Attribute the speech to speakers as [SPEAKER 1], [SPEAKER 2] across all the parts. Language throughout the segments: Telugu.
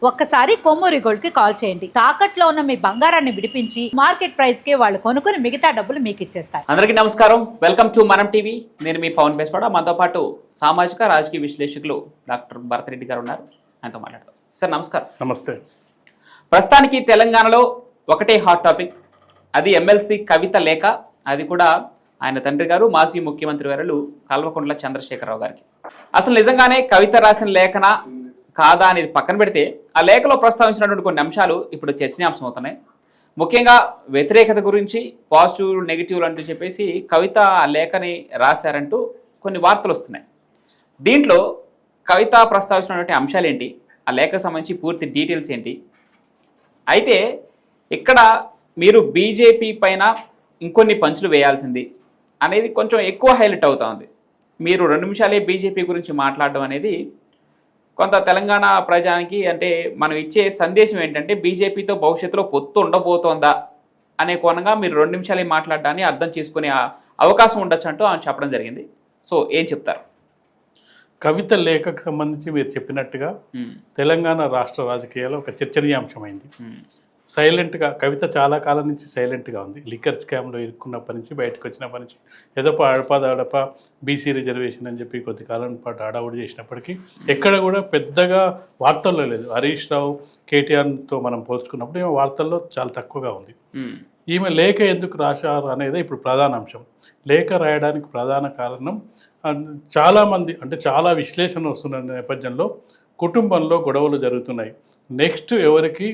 [SPEAKER 1] ఒక్కసారి కొమ్మూరి గోల్డ్ కి కాల్ చేయండి. తాకట్లో ఉన్న మీ బంగారాన్ని విడిపించి మార్కెట్ ప్రైస్ కి వాళ్ళు కొనుక్కుని మిగతా డబ్బులు మీకు ఇచ్చేస్తారు.
[SPEAKER 2] అందరికీ నమస్కారం. వెల్కమ్ టు మనం టీవీ. నేను మీ పవన్ బేస్వాడ. మనతో పాటు సామాజిక రాజకీయ విశ్లేషకులు డాక్టర్ భరత్ రెడ్డి గారు ఉన్నారు. ఆయనతో మాట్లాడతాం. సార్ నమస్కారం.
[SPEAKER 3] నమస్తే.
[SPEAKER 2] ప్రస్తుతానికి తెలంగాణలో ఒకటే హాట్ టాపిక్, అది ఎమ్మెల్సీ కవిత లేఖ. అది కూడా ఆయన తండ్రి గారు మాజీ ముఖ్యమంత్రి వర్యులు కల్వకుంట్ల చంద్రశేఖరరావు గారికి. అసలు నిజంగానే కవిత రాసిన లేఖన కాదా అనేది పక్కన పెడితే, ఆ లేఖలో ప్రస్తావించినటువంటి కొన్ని అంశాలు ఇప్పుడు చర్చనీయాంశం అవుతున్నాయి. ముఖ్యంగా వ్యతిరేకత గురించి, పాజిటివ్ నెగిటివ్ అంటూ చెప్పేసి కవిత ఆ లేఖని రాశారంటూ కొన్ని వార్తలు వస్తున్నాయి. దీంట్లో కవిత ప్రస్తావించినటువంటి అంశాలు ఏంటి, ఆ లేఖకు సంబంధించి పూర్తి డీటెయిల్స్ ఏంటి? అయితే ఇక్కడ మీరు బీజేపీ పైన ఇంకొన్ని పంచులు వేయాల్సింది అనేది కొంచెం ఎక్కువ హైలైట్ అవుతా ఉంది. మీరు 2 నిమిషాలే బీజేపీ గురించి మాట్లాడడం అనేది కొంత తెలంగాణ ప్రజానికి, అంటే మనం ఇచ్చే సందేశం ఏంటంటే బీజేపీతో భవిష్యత్తులో పొత్తు ఉండబోతోందా అనే కోణంగా మీరు 2 నిమిషాలే మాట్లాడడాన్ని అర్థం చేసుకునే అవకాశం ఉండొచ్చు అంటూ ఆయన చెప్పడం జరిగింది. సో ఏం చెప్తారు?
[SPEAKER 3] కవిత లేఖకు సంబంధించి మీరు చెప్పినట్టుగా తెలంగాణ రాష్ట్ర రాజకీయాల్లో ఒక చర్చనీయాంశమైంది. సైలెంట్గా కవిత చాలా కాలం నుంచి సైలెంట్గా ఉంది. లిక్కర్ స్కామ్లో ఇరుక్కున్నప్పటి నుంచి, బయటకు వచ్చినప్పటి నుంచి ఏదో అడప బీసీ రిజర్వేషన్ అని చెప్పి కొద్ది కాలం పాటు హడావుడి చేసినప్పటికీ ఎక్కడ కూడా పెద్దగా వార్తల్లో లేదు. హరీష్ రావు, కేటీఆర్తో మనం పోల్చుకున్నప్పుడు ఈమె వార్తల్లో చాలా తక్కువగా ఉంది. ఈమె లేఖ ఎందుకు రాశారు అనేది ఇప్పుడు ప్రధాన అంశం. లేఖ రాయడానికి ప్రధాన కారణం, చాలామంది అంటే చాలా విశ్లేషణ వస్తున్న నేపథ్యంలో కుటుంబంలో గొడవలు జరుగుతున్నాయి. నెక్స్ట్ ఎవరికి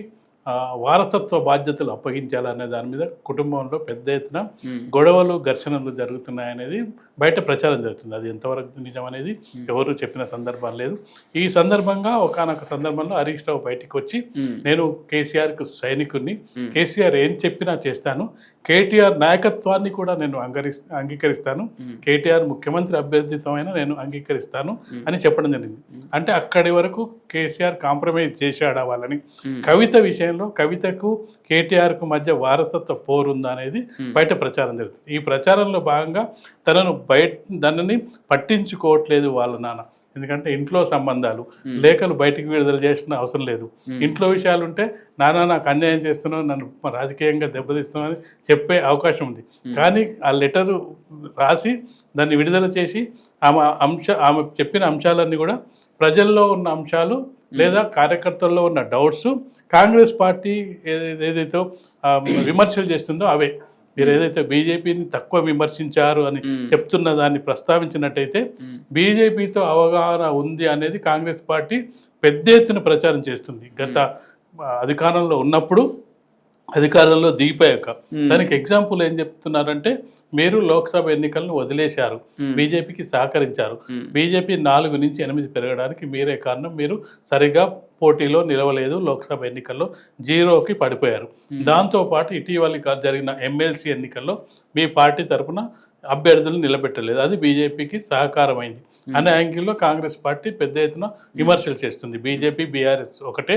[SPEAKER 3] వారసత్వ బాధ్యతలు అప్పగించాలనే దాని మీద కుటుంబంలో పెద్ద ఎత్తున గొడవలు, ఘర్షణలు జరుగుతున్నాయనేది బయట ప్రచారం జరుగుతుంది. అది ఎంతవరకు నిజం అనేది ఎవరు చెప్పిన సందర్భం లేదు. ఈ సందర్భంగా ఒకానొక సందర్భంలో హరీష్ రావు బయటికి వచ్చి, నేను కేసీఆర్కు సైనికుడిని, కేసీఆర్ ఏం చెప్పినా చేస్తాను, కేటీఆర్ నాయకత్వాన్ని కూడా నేను అంగీకరిస్తాను, కేటీఆర్ ముఖ్యమంత్రి అభ్యర్థితో అయినా నేను అంగీకరిస్తాను అని చెప్పడం జరిగింది. అంటే అక్కడి వరకు కేసీఆర్ కాంప్రమైజ్ చేశాడా వాళ్ళని. కవిత విషయంలో కవితకు కేటీఆర్కు మధ్య వారసత్వ పోరుందా అనేది బయట ప్రచారం జరుగుతుంది. ఈ ప్రచారంలో భాగంగా దానిని పట్టించుకోవట్లేదు వాళ్ళ నాన్న. ఎందుకంటే ఇంట్లో సంబంధాలు, లేఖలు బయటికి విడుదల చేసిన అవసరం లేదు. ఇంట్లో విషయాలు ఉంటే, నాన్న నాకు అన్యాయం చేస్తున్నావు, నన్ను రాజకీయంగా దెబ్బతీస్తున్నావు అని చెప్పే అవకాశం ఉంది. కానీ ఆ లెటరు రాసి దాన్ని విడుదల చేసి ఆమె చెప్పిన అంశాలన్నీ కూడా ప్రజల్లో ఉన్న అంశాలు లేదా కార్యకర్తల్లో ఉన్న డౌట్స్, కాంగ్రెస్ పార్టీ ఏదైతే విమర్శలు చేస్తుందో అవే. మీరు ఏదైతే బీజేపీని తక్కువ విమర్శించారు అని చెప్తున్న దాన్ని ప్రస్తావించినట్టయితే, బీజేపీతో అవగాహన ఉంది అనేది కాంగ్రెస్ పార్టీ పెద్ద ఎత్తున ప్రచారం చేస్తుంది. గత అధికారంలో ఉన్నప్పుడు, అధికారంలో దిగిపోయాక. దానికి ఎగ్జాంపుల్ ఏం చెప్తున్నారంటే, మీరు లోక్సభ ఎన్నికలను వదిలేశారు, బీజేపీకి సహకరించారు, బీజేపీ 4 నుంచి 8 పెరగడానికి మీరే కారణం, మీరు సరిగా పోటీలో నిలవలేదు, లోక్సభ ఎన్నికల్లో 0కి పడిపోయారు. దాంతోపాటు ఇటీవలి జరిగిన ఎమ్మెల్సీ ఎన్నికల్లో మీ పార్టీ తరఫున అభ్యర్థులు నిలబెట్టలేదు, అది బీజేపీకి సహకారమైంది అనే యాంగిల్లో కాంగ్రెస్ పార్టీ పెద్ద ఎత్తున విమర్శలు చేస్తుంది. బీజేపీ, బీఆర్ఎస్ ఒకటే,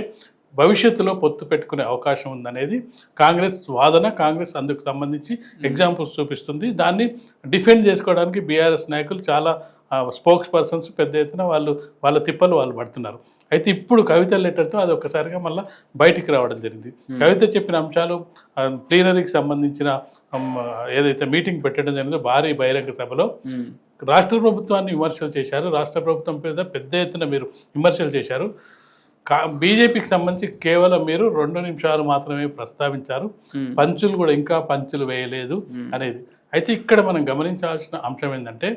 [SPEAKER 3] భవిష్యత్తులో పొత్తు పెట్టుకునే అవకాశం ఉందనేది కాంగ్రెస్ వాదన. కాంగ్రెస్ అందుకు సంబంధించి ఎగ్జాంపుల్స్ చూపిస్తుంది. దాన్ని డిఫెండ్ చేసుకోవడానికి బీఆర్ఎస్ నాయకులు, చాలా స్పోక్స్ పర్సన్స్ పెద్ద ఎత్తున వాళ్ళ తిప్పలు వాళ్ళు పడుతున్నారు. అయితే ఇప్పుడు కవిత లెటర్తో అది ఒక్కసారిగా మళ్ళీ బయటికి రావడం జరిగింది. కవిత చెప్పిన అంశాలు, ప్లీనరీకి సంబంధించిన ఏదైతే మీటింగ్ పెట్టడం జరిగిందో భారీ బహిరంగ సభలో రాష్ట్ర ప్రభుత్వాన్ని విమర్శలు చేశారు. రాష్ట్ర ప్రభుత్వం మీద పెద్ద ఎత్తున మీరు విమర్శలు చేశారు. బీజేపీకి సంబంధించి కేవలం మీరు 2 నిమిషాలు మాత్రమే ప్రస్తావించారు, పంచులు కూడా ఇంకా పంచులు వేయలేదు అనేది. అయితే ఇక్కడ మనం గమనించాల్సిన అంశం ఏంటంటే,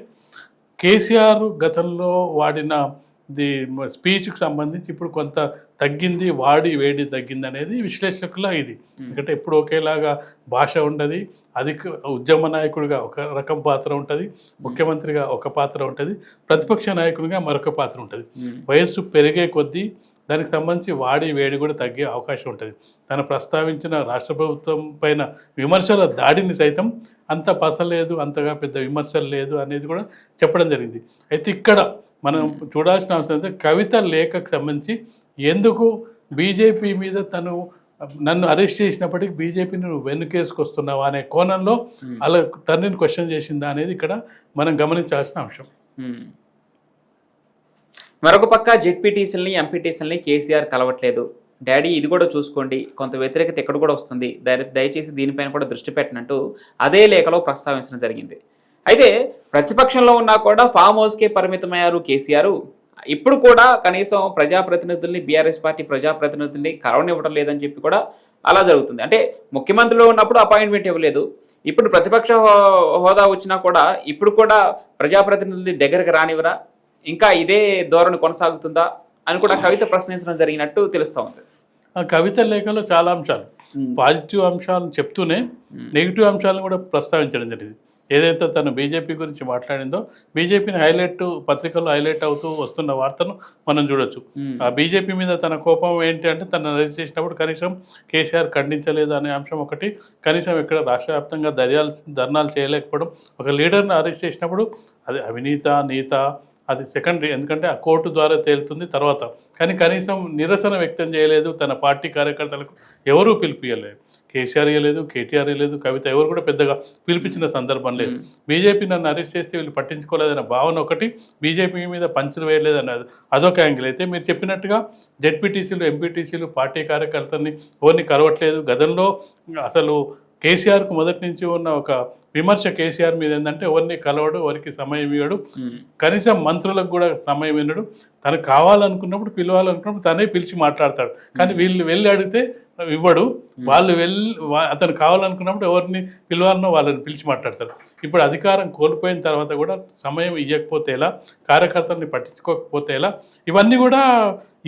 [SPEAKER 3] కేసీఆర్ గతంలో వాడిన స్పీచ్కి సంబంధించి ఇప్పుడు కొంత తగ్గింది, వేడి తగ్గింది అనేది విశ్లేషకుల ఇది. ఎందుకంటే ఎప్పుడు ఒకేలాగా భాష ఉండదు. ఉద్యమ నాయకుడిగా ఒక రకం పాత్ర ఉంటుంది, ముఖ్యమంత్రిగా ఒక పాత్ర ఉంటుంది, ప్రతిపక్ష నాయకుడిగా మరొక పాత్ర ఉంటుంది. వయస్సు పెరిగే కొద్దీ దానికి సంబంధించి వేడి కూడా తగ్గే అవకాశం ఉంటుంది. తను ప్రస్తావించిన రాష్ట్ర ప్రభుత్వం పైన విమర్శల దాడిని సైతం అంత పసలేదు, అంతగా పెద్ద విమర్శలు లేదు అనేది కూడా చెప్పడం జరిగింది. అయితే ఇక్కడ మనం చూడాల్సిన అవసరం అయితే, కవిత లేఖకు సంబంధించి ఎందుకు బీజేపీ మీద నన్ను అరెస్ట్ చేసినప్పటికీ బీజేపీని నువ్వు వెనుకేసుకొస్తున్నావా అనే కోణంలో అలా తండ్రిని క్వశ్చన్ చేసిందా అనేది ఇక్కడ మనం గమనించాల్సిన అంశం.
[SPEAKER 2] మరొక పక్క జెడ్పీటీసీలని, ఎంపీటీసీలని కేసీఆర్ కలవట్లేదు, డాడీ ఇది కూడా చూసుకోండి, కొంత వ్యతిరేకత ఇక్కడ కూడా వస్తుంది, దయచేసి దీనిపైన కూడా దృష్టి పెట్టినట్టు అదే లేఖలో ప్రస్తావించడం జరిగింది. అయితే ప్రతిపక్షంలో ఉన్నా కూడా ఫామ్ హౌస్కే పరిమితమయ్యారు కేసీఆర్. ఇప్పుడు కూడా కనీసం ప్రజాప్రతినిధుల్ని, బీఆర్ఎస్ పార్టీ ప్రజాప్రతినిధుల్ని కలవనివ్వడం లేదని చెప్పి కూడా అలా జరుగుతుంది. అంటే ముఖ్యమంత్రిలో ఉన్నప్పుడు అపాయింట్మెంట్ ఇవ్వలేదు, ఇప్పుడు ప్రతిపక్ష హోదా వచ్చినా కూడా ఇప్పుడు కూడా ప్రజాప్రతినిధుల్ని దగ్గరికి రానివ్వరా, ఇంకా ఇదే ధోరణి కొనసాగుతుందా అని కూడా కవిత ప్రశ్నించడం జరిగినట్టు తెలుస్తూ ఉంది.
[SPEAKER 3] ఆ కవిత లేఖలో చాలా అంశాలు, పాజిటివ్ అంశాలను చెప్తూనే నెగిటివ్ అంశాలను కూడా ప్రస్తావించడం జరిగింది. ఏదైతే తను బీజేపీ గురించి మాట్లాడిందో, బీజేపీని హైలైట్, పత్రికల్లో హైలైట్ అవుతూ వస్తున్న వార్తను మనం చూడొచ్చు. ఆ బీజేపీ మీద తన కోపం ఏంటి అంటే, తను అరెస్ట్ చేసినప్పుడు కనీసం కేసీఆర్ ఖండించలేదు అనే అంశం ఒకటి, కనీసం ఇక్కడ రాష్ట్ర వ్యాప్తంగా ధర్నాలు చేయలేకపోవడం, ఒక లీడర్ని అరెస్ట్ చేసినప్పుడు అది అవినీత నీత అది సెకండరీ, ఎందుకంటే ఆ కోర్టు ద్వారా తేలుతుంది తర్వాత, కానీ కనీసం నిరసన వ్యక్తం చేయలేదు. తన పార్టీ కార్యకర్తలకు ఎవరూ పిలిపియలేదు, కేసీఆర్ ఇవ్వలేదు, కేటీఆర్ ఇవ్వలేదు, కవిత ఎవరు కూడా పెద్దగా పిలిపించిన సందర్భం లేదు. బీజేపీ నన్ను అరెస్ట్ చేస్తే వీళ్ళు పట్టించుకోలేదన్న భావన ఒకటి, బీజేపీ మీద పంచులు వేయలేదు అన్నది అదొక యాంగిల్. అయితే మీరు చెప్పినట్టుగా జెడ్పీటీసీలు, ఎంపీటీసీలు పార్టీ కార్యకర్తల్ని ఎవరిని కలవట్లేదు. గతంలో అసలు కేసీఆర్కు మొదటి నుంచి ఉన్న ఒక విమర్శ కేసీఆర్ మీద ఏంటంటే, ఎవరిని కలవడు, ఎవరికి సమయం ఇవ్వడు, కనీసం మంత్రులకు కూడా సమయం ఇవ్వడు, తనకు కావాలనుకున్నప్పుడు పిలవాలనుకున్నప్పుడు తనే పిలిచి మాట్లాడతాడు, కానీ వీళ్ళు వెళ్ళి అడిగితే ఇవ్వడు, వాళ్ళు అతను కావాలనుకున్నప్పుడు ఎవరిని పిలవాలనో వాళ్ళని పిలిచి మాట్లాడతారు. ఇప్పుడు అధికారం కోల్పోయిన తర్వాత కూడా సమయం ఇవ్వకపోతే ఎలా, కార్యకర్తల్ని పట్టించుకోకపోతే ఎలా, ఇవన్నీ కూడా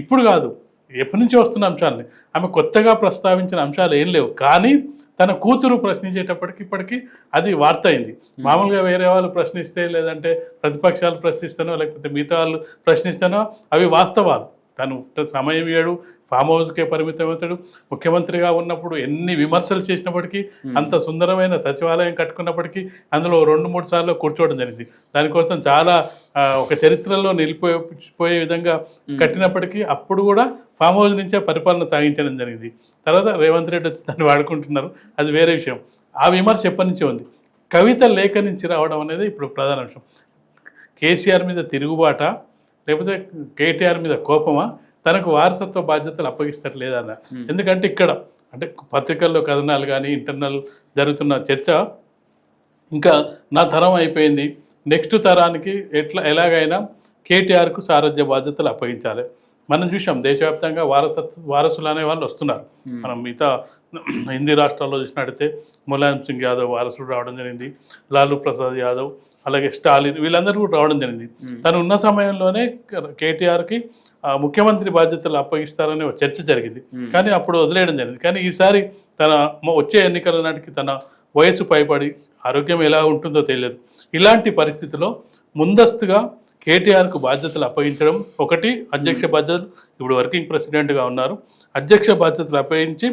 [SPEAKER 3] ఇప్పుడు కాదు, ఎప్పటి నుంచి వస్తున్న అంశాలని. ఆమె కొత్తగా ప్రస్తావించిన అంశాలు ఏం లేవు, కానీ తన కూతురు ప్రశ్నించేటప్పటికి ఇప్పటికీ అది వార్త అయింది. మామూలుగా వేరే వాళ్ళు ప్రశ్నిస్తే, లేదంటే ప్రతిపక్షాలు ప్రశ్నిస్తానో, లేకపోతే మిగతా వాళ్ళు ప్రశ్నిస్తానో అవి వాస్తవాలు. తను సమయం ఇవ్వడు, ఫామ్ హౌస్కే పరిమితం అవుతాడు. ముఖ్యమంత్రిగా ఉన్నప్పుడు ఎన్ని విమర్శలు చేసినప్పటికీ, అంత సుందరమైన సచివాలయం కట్టుకున్నప్పటికీ అందులో 2-3 సార్లు కూర్చోవడం జరిగింది. దానికోసం చాలా ఒక చరిత్రలో నిలిపోయే విధంగా కట్టినప్పటికీ అప్పుడు కూడా ఫామ్ హౌస్ నుంచే పరిపాలన సాగించడం జరిగింది. తర్వాత రేవంత్ రెడ్డి వచ్చి దాన్ని వాడుకుంటున్నారు, అది వేరే విషయం. ఆ విమర్శ ఎప్పటి నుంచే ఉంది. కవిత లేఖ నుంచి రావడం అనేది ఇప్పుడు ప్రధాన అంశం. కేసీఆర్ మీద తిరుగుబాట, లేకపోతే కేటీఆర్ మీద కోపమా, తనకు వారసత్వ బాధ్యతలు అప్పగిస్తట్లేదన్న. ఎందుకంటే ఇక్కడ అంటే పత్రికల్లో కథనాలు కానీ ఇంటర్నల్ జరుగుతున్న చర్చ, ఇంకా నా తరం అయిపోయింది, నెక్స్ట్ తరానికి ఎలాగైనా కేటీఆర్కు సారథ్య బాధ్యతలు అప్పగించాలి. మనం చూసాం దేశవ్యాప్తంగా వారసులు అనే వాళ్ళు వస్తున్నారు. మనం మిగతా హిందీ రాష్ట్రాల్లో చూసినట్టయితే ములాయం సింగ్ యాదవ్ వారసుడు రావడం జరిగింది, లాలూ ప్రసాద్ యాదవ్, అలాగే స్టాలిన్, వీళ్ళందరూ కూడా రావడం జరిగింది. తను ఉన్న సమయంలోనే కేటీఆర్కి ముఖ్యమంత్రి బాధ్యతలు అప్పగిస్తారనే ఒక చర్చ జరిగింది, కానీ అప్పుడు వదిలేయడం జరిగింది. కానీ ఈసారి తన వచ్చే ఎన్నికల నాటికి తన వయసు పైబడి ఆరోగ్యం ఎలా ఉంటుందో తెలియదు. ఇలాంటి పరిస్థితిలో ముందస్తుగా కేటీఆర్కు బాధ్యతలు అప్పగించడం ఒకటి, అధ్యక్ష బాధ్యతలు, ఇప్పుడు వర్కింగ్ ప్రెసిడెంట్గా ఉన్నారు, అధ్యక్ష బాధ్యతలు అప్పగించి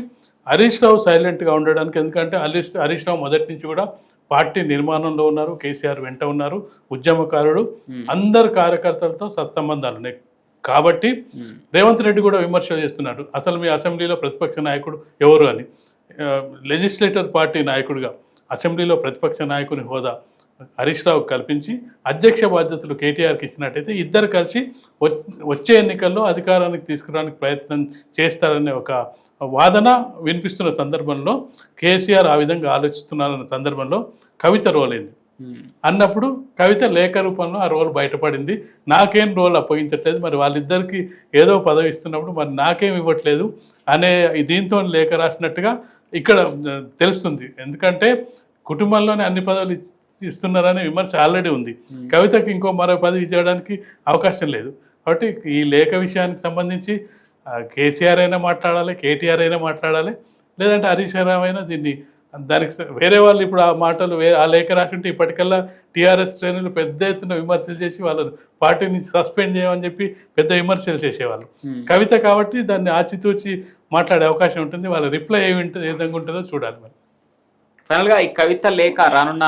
[SPEAKER 3] హరీష్ రావు సైలెంట్గా ఉండడానికి. ఎందుకంటే హరీష్ రావు మొదటి నుంచి కూడా పార్టీ నిర్మాణంలో ఉన్నారు, కేసీఆర్ వెంట ఉన్నారు, ఉద్యమకారుడు, అందరు కార్యకర్తలతో సత్సంబంధాలు ఉన్నాయి. కాబట్టి రేవంత్ రెడ్డి కూడా విమర్శలు చేస్తున్నాడు, అసలు మీ అసెంబ్లీలో ప్రతిపక్ష నాయకుడు ఎవరు అని. లెజిస్లేటర్ పార్టీ నాయకుడిగా అసెంబ్లీలో ప్రతిపక్ష నాయకుని హోదా హరీష్ రావు కల్పించి అధ్యక్ష బాధ్యతలు కేటీఆర్కి ఇచ్చినట్టయితే ఇద్దరు కలిసి వచ్చే ఎన్నికల్లో అధికారానికి తీసుకురావడానికి ప్రయత్నం చేస్తారనే ఒక వాదన వినిపిస్తున్న సందర్భంలో, కేసీఆర్ ఆ విధంగా ఆలోచిస్తున్నారన్న సందర్భంలో కవిత రోల్ అయింది. అన్నప్పుడు కవిత లేఖ రూపంలో ఆ రోల్ బయటపడింది. నాకేం రోల్ అప్పగించట్లేదు, మరి వాళ్ళిద్దరికి ఏదో పదవి ఇస్తున్నప్పుడు మరి నాకేం ఇవ్వట్లేదు అనే దీంతో లేఖ రాసినట్టుగా ఇక్కడ తెలుస్తుంది. ఎందుకంటే కుటుంబంలోనే అన్ని పదవులు ఇస్తున్నారనే విమర్శ ఆల్రెడీ ఉంది. కవితకి ఇంకో మరో పదవి చేయడానికి అవకాశం లేదు. కాబట్టి ఈ లేఖ విషయానికి సంబంధించి కేసీఆర్ అయినా మాట్లాడాలి, కేటీఆర్ అయినా మాట్లాడాలి, లేదంటే హరీష్ రావు అయినా దానికి వేరే వాళ్ళు ఇప్పుడు ఆ మాటలు ఆ లేఖ రాసింటే ఇప్పటికల్లా టీఆర్ఎస్ శ్రేణులు పెద్ద ఎత్తున విమర్శలు చేసి వాళ్ళని పార్టీ నుంచి సస్పెండ్ చేయమని చెప్పి పెద్ద విమర్శలు చేసేవాళ్ళు. కవిత కాబట్టి దాన్ని ఆచితూచి మాట్లాడే అవకాశం ఉంటుంది. వాళ్ళ రిప్లై ఏ విధంగా ఉంటుందో చూడాలి. మరి
[SPEAKER 2] ఫైనల్గా ఈ కవిత లేఖ రానున్న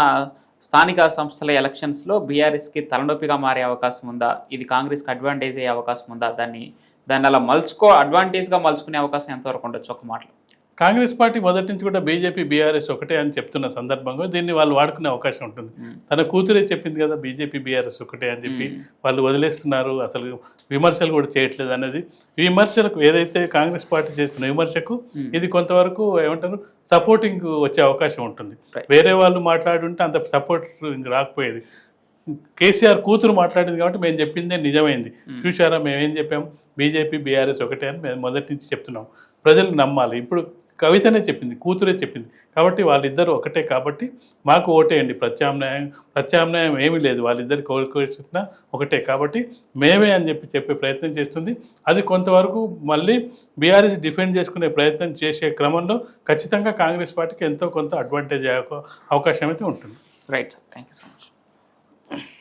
[SPEAKER 2] స్థానిక సంస్థల ఎలక్షన్స్లో బీఆర్ఎస్కి తలనొప్పిగా మారే అవకాశం ఉందా? ఇది కాంగ్రెస్కి అడ్వాంటేజ్ అయ్యే అవకాశం ఉందా? దాన్ని అలా అడ్వాంటేజ్గా మలుచుకునే అవకాశం ఎంతవరకు ఉండొచ్చు ఒక మాటలో?
[SPEAKER 3] కాంగ్రెస్ పార్టీ మొదటి నుంచి కూడా బీజేపీ బీఆర్ఎస్ ఒకటే అని చెప్తున్న సందర్భంగా దీన్ని వాళ్ళు వాడుకునే అవకాశం ఉంటుంది. తన కూతురే చెప్పింది కదా బీజేపీ బీఆర్ఎస్ ఒకటే అని చెప్పి, వాళ్ళు వదిలేస్తున్నారు, అసలు విమర్శలు కూడా చేయట్లేదు అనేది. విమర్శలకు ఏదైతే కాంగ్రెస్ పార్టీ చేస్తున్న విమర్శకు ఇది కొంతవరకు ఏమంటారు సపోర్టింగ్ వచ్చే అవకాశం ఉంటుంది. వేరే వాళ్ళు మాట్లాడుంటే అంత సపోర్ట్ రాకపోయేది. కేసీఆర్ కూతురు మాట్లాడింది కాబట్టి మేము చెప్పిందే నిజమైంది. చూసారా మేమేం చెప్పాము, బీజేపీ బీఆర్ఎస్ ఒకటే అని మేము మొదటి నుంచి చెప్తున్నాం. ప్రజలు నమ్మాలి. ఇప్పుడు కవితనే చెప్పింది, కూతురే చెప్పింది కాబట్టి వాళ్ళిద్దరూ ఒకటే కాబట్టి మాకు ఓటేయండి. ప్రత్యామ్నాయం ఏమీ లేదు, వాళ్ళిద్దరు కోరుకోవాల్సిన ఒకటే కాబట్టి మేమే అని చెప్పే ప్రయత్నం చేస్తుంది. అది కొంతవరకు మళ్ళీ బీఆర్ఎస్ డిఫెండ్ చేసుకునే ప్రయత్నం చేసే క్రమంలో ఖచ్చితంగా కాంగ్రెస్ పార్టీకి ఎంతో కొంత అడ్వాంటేజ్ అయ్యే అవకాశం అయితే ఉంటుంది.
[SPEAKER 2] Right sir, thank you so much.